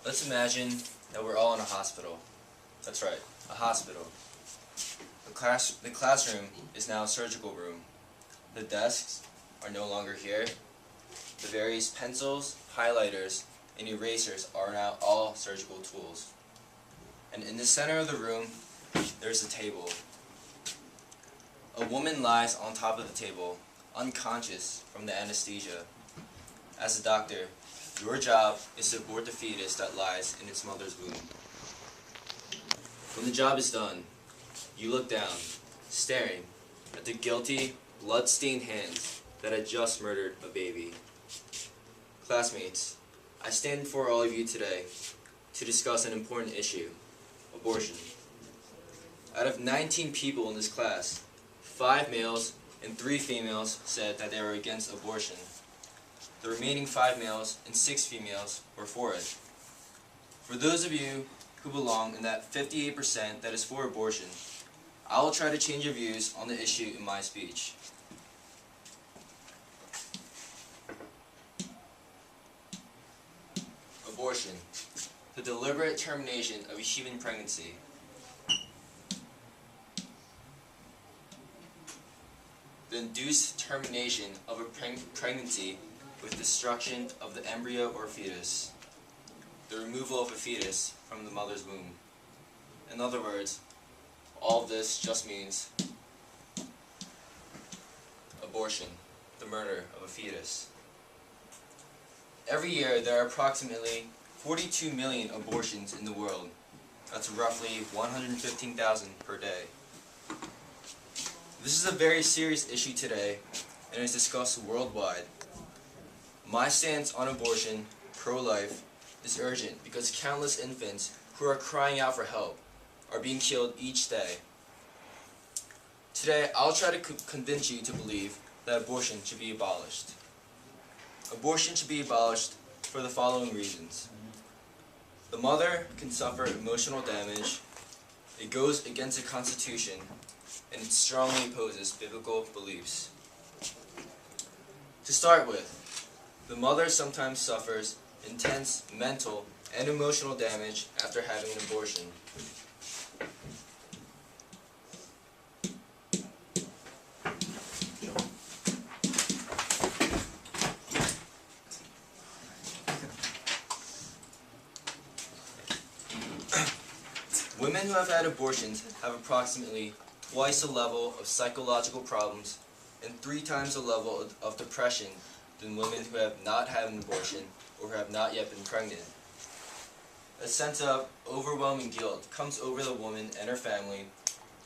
Let's imagine that we're all in a hospital. That's right, a hospital. The classroom is now a surgical room. The desks are no longer here. The various pencils, highlighters, and erasers are now all surgical tools. And in the center of the room, there's a table. A woman lies on top of the table, unconscious from the anesthesia. As a doctor, your job is to abort the fetus that lies in its mother's womb. When the job is done, you look down, staring at the guilty, blood-stained hands that had just murdered a baby. Classmates, I stand before all of you today to discuss an important issue: abortion. Out of 19 people in this class, 5 males and 3 females said that they were against abortion. The remaining 5 males and 6 females were for it. For those of you who belong in that 58% that is for abortion, I will try to change your views on the issue in my speech. Abortion, the deliberate termination of a human pregnancy. The induced termination of a pregnancy with destruction of the embryo or fetus. The removal of a fetus from the mother's womb. In other words, all of this just means abortion, the murder of a fetus. Every year there are approximately 42 million abortions in the world. That's roughly 115,000 per day. This is a very serious issue today and is discussed worldwide. My stance on abortion, pro-life, is urgent because countless infants who are crying out for help are being killed each day. Today, I'll try to convince you to believe that abortion should be abolished. Abortion should be abolished for the following reasons. The mother can suffer emotional damage, it goes against the Constitution, and it strongly opposes biblical beliefs. To start with, the mother sometimes suffers intense mental and emotional damage after having an abortion. Women who have had abortions have approximately twice the level of psychological problems and 3 times the level of depression than women who have not had an abortion or who have not yet been pregnant. A sense of overwhelming guilt comes over the woman and her family,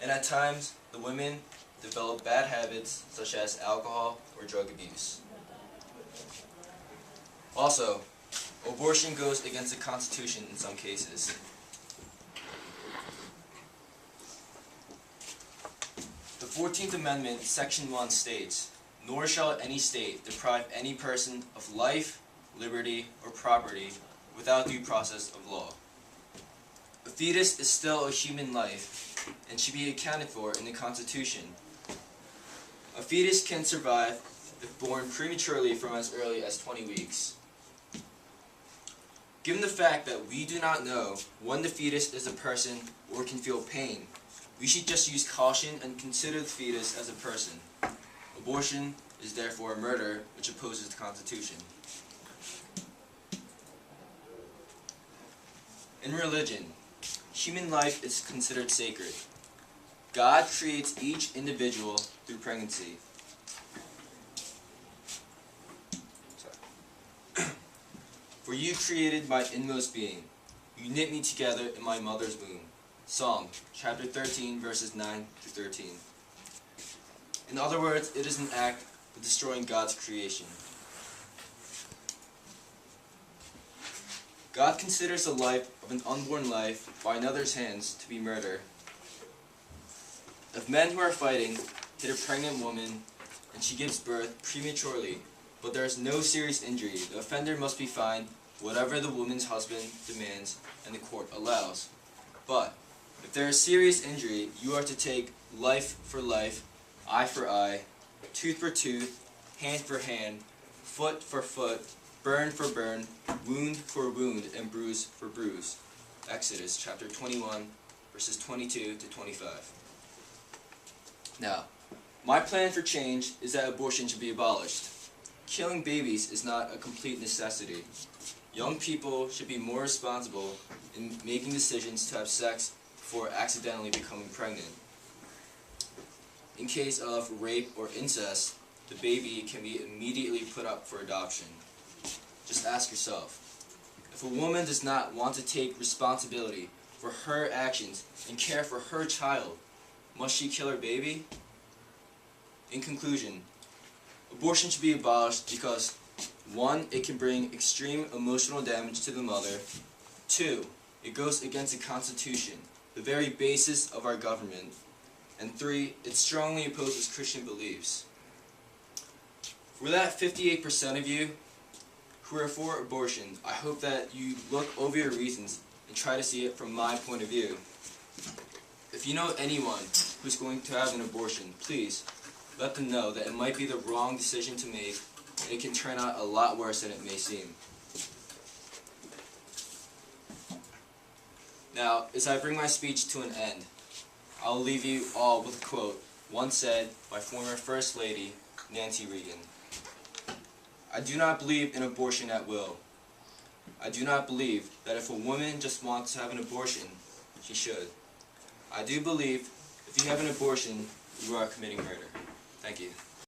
and at times the women develop bad habits such as alcohol or drug abuse. Also, abortion goes against the Constitution in some cases. The 14th Amendment, Section 1 states, "Nor shall any state deprive any person of life, liberty, or property without due process of law." A fetus is still a human life and should be accounted for in the Constitution. A fetus can survive if born prematurely from as early as 20 weeks. Given the fact that we do not know when the fetus is a person or can feel pain, we should just use caution and consider the fetus as a person. Abortion is therefore a murder which opposes the Constitution. In religion, human life is considered sacred. God creates each individual through pregnancy. "For you created my inmost being. You knit me together in my mother's womb." Psalm chapter 13, verses 9 to 13. In other words, it is an act of destroying God's creation. God considers the life of an unborn life by another's hands to be murder. If men who are fighting hit a pregnant woman and she gives birth prematurely, but there is no serious injury, the offender must be fined whatever the woman's husband demands and the court allows. But if there is serious injury, you are to take life for life, eye for eye, tooth for tooth, hand for hand, foot for foot, burn for burn, wound for wound, and bruise for bruise. Exodus chapter 21, verses 22 to 25. Now, my plan for change is that abortion should be abolished. Killing babies is not a complete necessity. Young people should be more responsible in making decisions to have sex before accidentally becoming pregnant. In case of rape or incest, the baby can be immediately put up for adoption. Just ask yourself, if a woman does not want to take responsibility for her actions and care for her child, must she kill her baby? In conclusion, abortion should be abolished because 1. It can bring extreme emotional damage to the mother. 2. It goes against the Constitution, the very basis of our government. And 3. It strongly opposes Christian beliefs. For that 58% of you who are for abortion, I hope that you look over your reasons and try to see it from my point of view. If you know anyone who's going to have an abortion, please let them know that it might be the wrong decision to make, and it can turn out a lot worse than it may seem. Now, as I bring my speech to an end, I'll leave you all with a quote once said by former First Lady Nancy Reagan. I do not believe in abortion at will. I do not believe that if a woman just wants to have an abortion, she should. I do believe if you have an abortion, you are committing murder. Thank you.